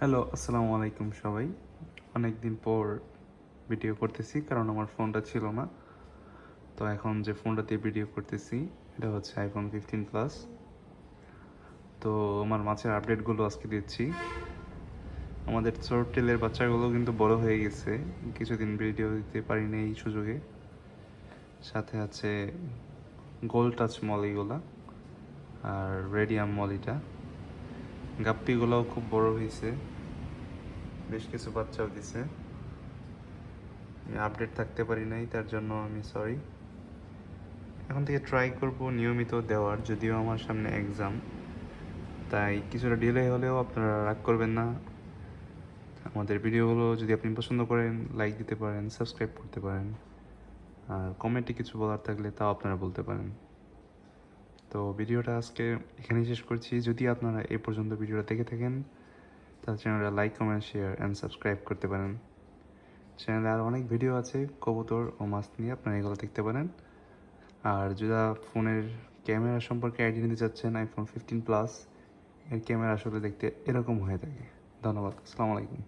Hello, আসসালামু আলাইকুম সবাই। অনেক দিন পর ভিডিও করতেছি কারণ আমার ফোনটা ছিল না। তো এখন যে ফোনটা দিয়ে ভিডিও করতেছি এটা হচ্ছে আইফোন 15 প্লাস। তো আমার মাছের আপডেটগুলো আজকে দিচ্ছি। আমাদের চোরটেলের বাচ্চাগুলো কিন্তু বড় হয়ে গেছে, কিছুদিন ভিডিও দিতে পারিনি এই সুযোগে। সাথে আছে গোল্ড টাচ মলিগুলা আর রেডিয়াম মলিটা। গাপ্পিগুলোও খুব বড় হয়েছে, বেশ কিছু বাচ্চাও দিছে। আমি আপডেট থাকতে পারি নাই, তার জন্য আমি সরি। এখন থেকে ট্রাই করব নিয়মিত দেওয়ার, যদিও আমার সামনে এক্সাম, তাই কিছুটা ডিলে হলেও আপনারা রাগ করবেন না। আমাদের ভিডিওগুলো যদি আপনি পছন্দ করেন লাইক দিতে পারেন, সাবস্ক্রাইব করতে পারেন, আর কমেন্টে কিছু বলার থাকলে তাও আপনারা বলতে পারেন। তো ভিডিওটা আজকে এখানেই শেষ করছি। যদি আপনারা এই পর্যন্ত ভিডিওটা দেখে থাকেন তাহলে চ্যানেলটা like, comment, share and subscribe করতে পারেন। চ্যানেলে আরও অনেক ভিডিও আছে কবুতর ও মাছ নিয়ে, আপনারা এগুলো দেখতে পারেন। আর যারা ফোনের ক্যামেরা সম্পর্কে আইডিয়া নিতে চাচ্ছেন, আইফোন 15 প্লাস এর ক্যামেরা আসলে দেখতে এরকম হয়ে থাকে। ধন্যবাদ, আসসালামু আলাইকুম।